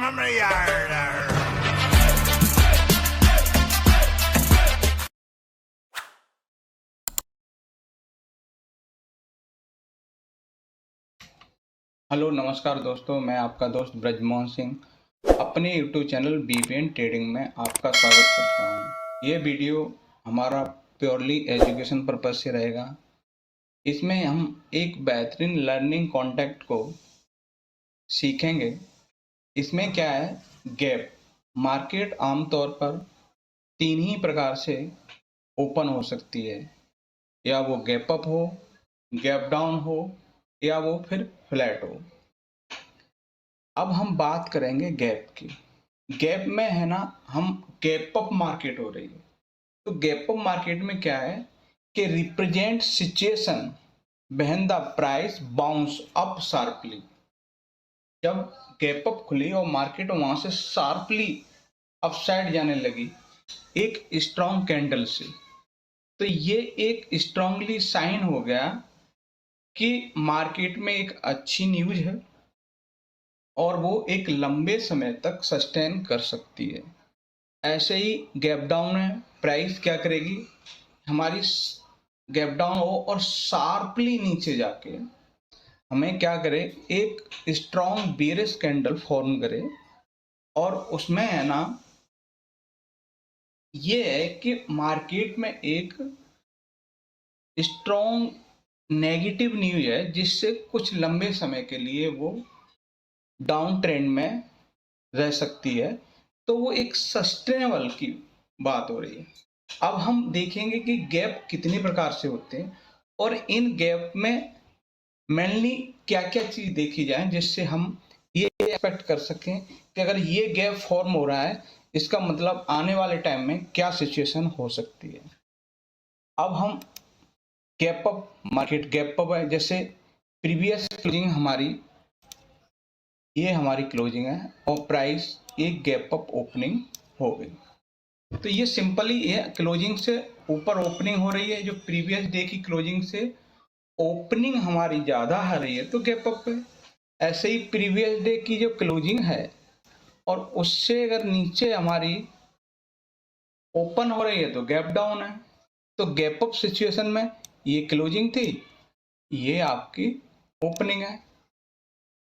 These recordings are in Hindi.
हेलो नमस्कार दोस्तों, मैं आपका दोस्त ब्रजमोहन सिंह अपने यूट्यूब चैनल बीपीएन ट्रेडिंग में आपका स्वागत करता हूं। ये वीडियो हमारा प्योरली एजुकेशन पर्पज से रहेगा। इसमें हम एक बेहतरीन लर्निंग कॉन्टेक्ट को सीखेंगे। इसमें क्या है, गैप। मार्केट आमतौर पर तीन ही प्रकार से ओपन हो सकती है, या वो गैप अप हो, गैप डाउन हो, या वो फिर फ्लैट हो। अब हम बात करेंगे गैप की। गैप में है ना, हम गैप अप मार्केट हो रही है। तो गैप अप मार्केट में क्या है कि represent situation when the price bounce up sharply. जब गैप अप खुली और मार्केट वहां से शार्पली अपसाइड जाने लगी एक स्ट्रॉन्ग कैंडल से, तो ये एक स्ट्रांगली साइन हो गया कि मार्केट में एक अच्छी न्यूज है और वो एक लंबे समय तक सस्टेन कर सकती है। ऐसे ही गैप डाउन है, प्राइस क्या करेगी, हमारी गैप डाउन हो और शार्पली नीचे जाके हमें क्या करे, एक स्ट्रॉन्ग बेयरिश कैंडल फॉर्म करे। और उसमें है ना, ये है कि मार्केट में एक स्ट्रॉन्ग नेगेटिव न्यूज है जिससे कुछ लंबे समय के लिए वो डाउन ट्रेंड में रह सकती है। तो वो एक सस्टेनेबल की बात हो रही है। अब हम देखेंगे कि गैप कितने प्रकार से होते हैं और इन गैप में मेनली क्या क्या चीज देखी जाए जिससे हम ये एक्सपेक्ट कर सकें कि अगर ये गैप फॉर्म हो रहा है, इसका मतलब आने वाले टाइम में क्या सिचुएशन हो सकती है। अब हम gap up market, gap up है, जैसे प्रीवियस क्लोजिंग हमारी, ये हमारी क्लोजिंग है और प्राइस एक गैप अप ओपनिंग हो गई। तो ये सिंपली ये क्लोजिंग से ऊपर ओपनिंग हो रही है, जो प्रीवियस डे की क्लोजिंग से ओपनिंग हमारी ज्यादा आ रही है तो गैप अप है। ऐसे ही प्रीवियस डे की जो क्लोजिंग है और उससे अगर नीचे हमारी ओपन हो रही है तो गैप डाउन है। तो गैप अप सिचुएशन में ये क्लोजिंग थी, ये आपकी ओपनिंग है,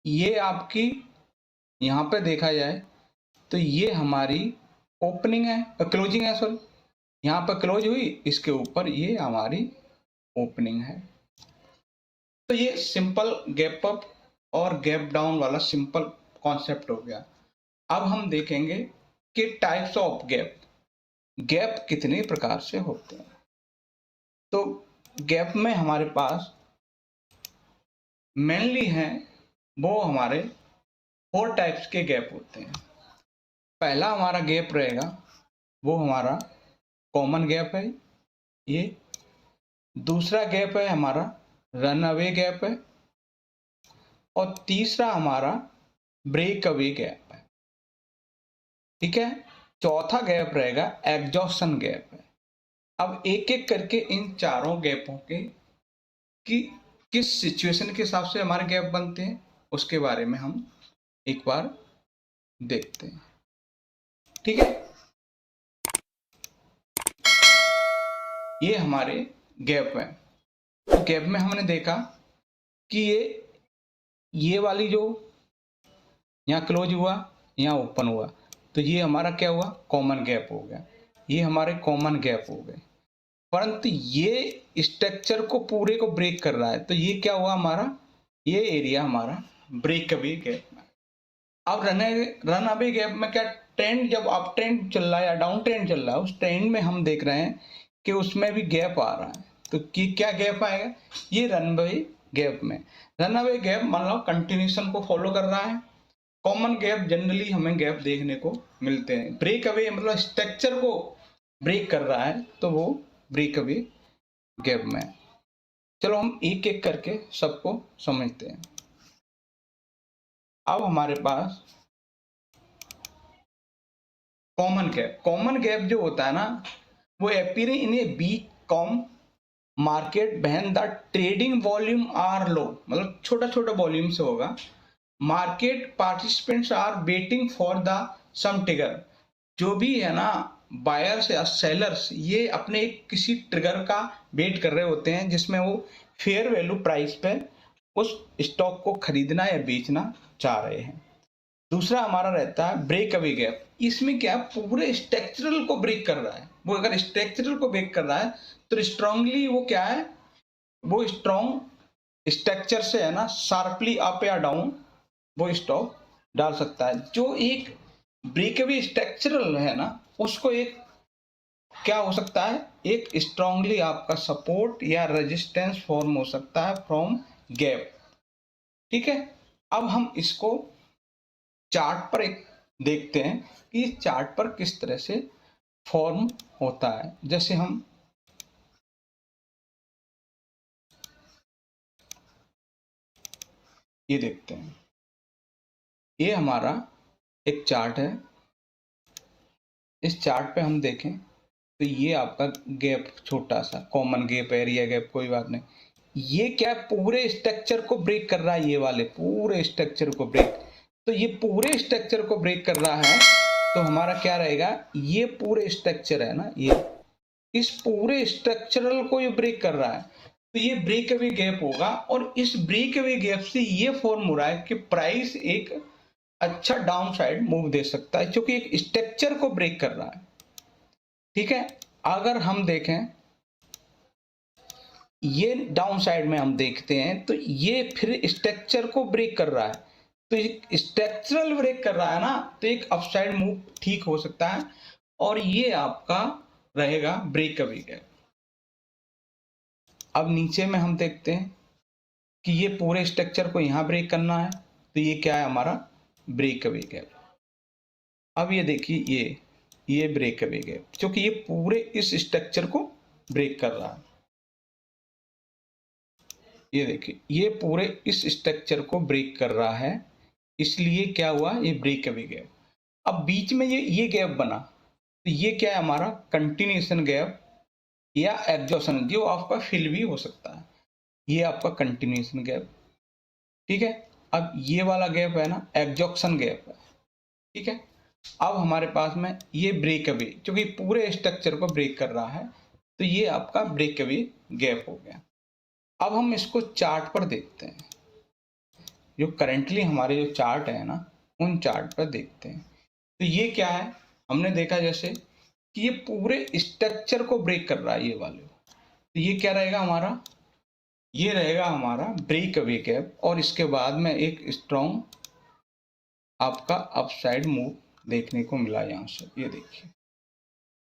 ये आपकी यहाँ पे देखा जाए तो ये हमारी ओपनिंग है, क्लोजिंग है, सॉरी, यहाँ पर क्लोज हुई, इसके ऊपर ये हमारी ओपनिंग है। तो ये सिंपल गैप अप और गैप डाउन वाला सिंपल कॉन्सेप्ट हो गया। अब हम देखेंगे कि टाइप्स ऑफ गैप, गैप कितने प्रकार से होते हैं। तो गैप में हमारे पास मेनली हैं वो हमारे 4 टाइप्स के गैप होते हैं। पहला हमारा गैप रहेगा वो हमारा कॉमन गैप है, ये। दूसरा गैप है हमारा रन अवे गैप है, और तीसरा हमारा ब्रेक अवे गैप है। ठीक है। चौथा गैप रहेगा एग्जॉस्शन गैप है। अब एक एक करके इन चारों गैपों के कि किस सिचुएशन के हिसाब से हमारे गैप बनते हैं उसके बारे में हम एक बार देखते हैं। ठीक है, ये हमारे गैप है। तो गैप में हमने देखा कि ये वाली जो यहाँ क्लोज हुआ, यहाँ ओपन हुआ, तो ये हमारा क्या हुआ, कॉमन गैप हो गया। ये हमारे कॉमन गैप हो गए, परंतु ये स्ट्रक्चर को पूरे को ब्रेक कर रहा है, तो ये क्या हुआ हमारा, ये एरिया हमारा ब्रेक अवे गैप में। अब रन अवे गैप में क्या, ट्रेंड जब अप ट्रेंड चल रहा है या डाउन ट्रेंड चल रहा है, उस ट्रेंड में हम देख रहे हैं कि उसमें भी गैप आ रहा है। तो क्या गैप आएगा, ये रन अवे गैप में। रन अवे गैप मान लो कंटिन्यूशन को फॉलो कर रहा है। कॉमन गैप जनरली हमें गैप देखने को मिलते हैं। ब्रेक अवे मतलब स्ट्रक्चर को ब्रेक कर रहा है, तो वो ब्रेक अवे गैप में। चलो हम एक एक करके सबको समझते हैं। अब हमारे पास कॉमन गैप, कॉमन गैप जो होता है ना, वो appear in a weak calm market when the trading volume are low, मतलब छोटा छोटा वॉल्यूम से होगा market participants are waiting for the some trigger. जो भी है ना बायर्स या सेलर्स, ये अपने किसी ट्रिगर का वेट कर रहे होते हैं जिसमें वो फेयर वैल्यू प्राइस पे उस स्टॉक को खरीदना या बेचना चाह रहे हैं। दूसरा हमारा रहता है ब्रेक अवे गैप। इसमें क्या है, पूरे स्ट्रक्चरल को ब्रेक कर रहा है। वो अगर स्ट्रक्चरल को ब्रेक कर रहा है तो स्ट्रांगली वो क्या है, वो स्ट्रॉन्ग स्ट्रक्चर से है ना शार्पली अप या डाउन वो स्टॉक डाल सकता है। जो एक ब्रेकअवे स्ट्रक्चरल है ना, उसको एक क्या हो सकता है, एक स्ट्रांगली आपका सपोर्ट या रेजिस्टेंस फॉर्म हो सकता है फ्रॉम गैप। ठीक है, अब हम इसको चार्ट पर एक देखते हैं कि इस चार्ट पर किस तरह से फॉर्म होता है। जैसे हम ये देखते हैं, ये हमारा एक चार्ट है। इस चार्ट पे हम देखें तो ये आपका गैप, छोटा सा कॉमन गैप, एरिया गैप, कोई बात नहीं। ये क्या पूरे स्ट्रक्चर को ब्रेक कर रहा है, ये वाले पूरे स्ट्रक्चर को ब्रेक। तो ये पूरे स्ट्रक्चर को ब्रेक कर रहा है, तो हमारा क्या रहेगा, ये पूरे स्ट्रक्चर है ना, ये इस पूरे स्ट्रक्चरल को ये ब्रेक कर रहा है, तो ये ब्रेक अवे गैप होगा। और इस ब्रेक अवे गैप से ये फॉर्म हो रहा है कि प्राइस एक अच्छा डाउन साइड मूव दे सकता है, क्योंकि एक स्ट्रक्चर को ब्रेक कर रहा है। ठीक है, अगर हम देखें ये डाउन साइड में हम देखते हैं तो ये फिर स्ट्रक्चर को ब्रेक कर रहा है, तो स्ट्रक्चरल ब्रेक कर रहा है ना, तो एक अपसाइड मूव ठीक हो सकता है। और ये आपका रहेगा ब्रेक अवे गैप। अब नीचे में हम देखते हैं कि ये पूरे स्ट्रक्चर को यहां ब्रेक करना है, तो ये क्या है हमारा ब्रेक अवे गैप। अब ये देखिए ये ब्रेक अवे गैप, क्योंकि ये पूरे इस स्ट्रक्चर को ब्रेक कर रहा है। ये देखिए ये पूरे इस स्ट्रक्चर को ब्रेक कर रहा है, इसलिए क्या हुआ, ये ब्रेक अवे गैप। अब बीच में ये गैप बना, तो ये क्या है हमारा कंटिन्यूएशन गैप या एग्जॉशन, जो आपका फिल भी हो सकता है। ये आपका कंटिन्यूएशन गैप। ठीक है, अब ये वाला गैप है ना एग्जॉक्शन गैप है। ठीक है, अब हमारे पास में ये ब्रेक अवे, क्योंकि पूरे स्ट्रक्चर को ब्रेक कर रहा है, तो ये आपका ब्रेक अवे गैप हो गया। अब हम इसको चार्ट पर देखते हैं, जो करेंटली हमारे जो चार्ट है ना, उन चार्ट पर देखते हैं। तो ये क्या है, हमने देखा जैसे कि ये पूरे स्ट्रक्चर को ब्रेक कर रहा है ये वाले, तो ये क्या रहेगा हमारा, ये रहेगा हमारा ब्रेक अवे गैप। और इसके बाद में एक स्ट्रॉन्ग आपका अपसाइड मूव देखने को मिला यहाँ से। ये देखिए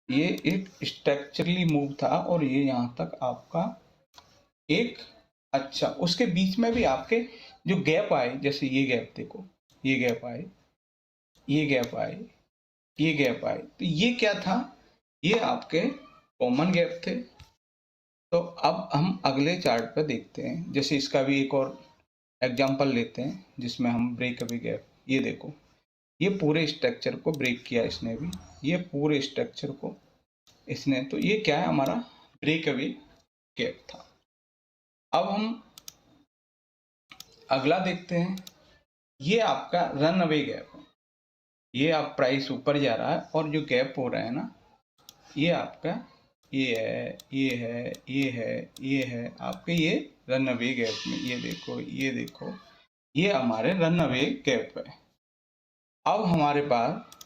ये एक स्ट्रक्चरली मूव था और ये यहाँ तक आपका एक अच्छा, उसके बीच में भी आपके जो गैप आए, जैसे ये गैप देखो, ये गैप आए, ये गैप आए, ये गैप आए, तो ये क्या था, ये आपके कॉमन गैप थे। तो अब हम अगले चार्ट पर देखते हैं, जैसे इसका भी एक और एग्जांपल लेते हैं जिसमें हम ब्रेक अवे गैप, ये देखो ये पूरे स्ट्रक्चर को ब्रेक किया इसने भी, ये पूरे स्ट्रक्चर को इसने, तो ये क्या है हमारा ब्रेक अवे गैप था। अब हम अगला देखते हैं, ये आपका रन अवे गैप है। ये आप प्राइस ऊपर जा रहा है और जो गैप हो रहा है ना, ये आपका ये है, ये है, ये है, ये है आपके, ये रन अवे गैप में, ये देखो, ये देखो, ये हमारे रन अवे गैप है। अब हमारे पास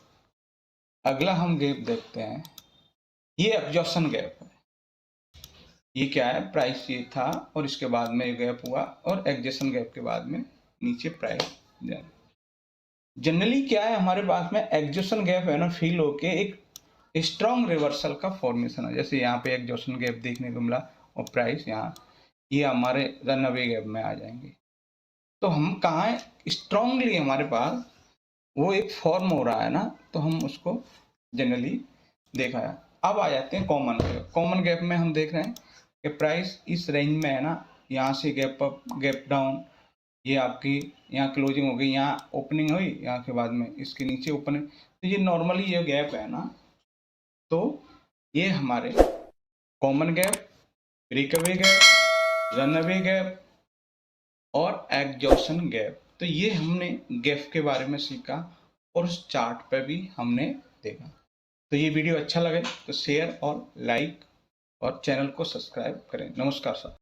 अगला हम गैप देखते हैं, ये एग्जॉशन गैप है। ये क्या है, प्राइस ये था और इसके बाद में ये गैप हुआ और एग्जॉशन गैप के बाद में नीचे प्राइस जाए। जनरली क्या है हमारे पास में एग्जॉशन गैप है ना, फील होके एक स्ट्रॉन्ग रिवर्सल का फॉर्मेशन है। जैसे यहाँ पे एग्जॉशन गैप देखने को मिला और प्राइस यहाँ, ये हमारे रन अवे गैप में आ जाएंगे। तो हम कहाँ स्ट्रांगली हमारे पास वो एक फॉर्म हो रहा है ना, तो हम उसको जनरली देखा है। अब आ जाते हैं कॉमन गैप। कॉमन गैप में हम देख रहे हैं कि प्राइस इस रेंज में है ना, यहाँ से गैप अप गैप डाउन, ये आपकी यहाँ क्लोजिंग हो गई, यहाँ ओपनिंग हुई, यहाँ के बाद में इसके नीचे ओपनिंग, तो ये नॉर्मली ये गैप है ना, तो ये हमारे common gap, break away gap, run away gap और एग्जॉशन गैप, तो ये हमने गैप के बारे में सीखा और उस चार्ट पे भी हमने देखा। तो ये वीडियो अच्छा लगे तो शेयर और लाइक और चैनल को सब्सक्राइब करें। नमस्कार सर।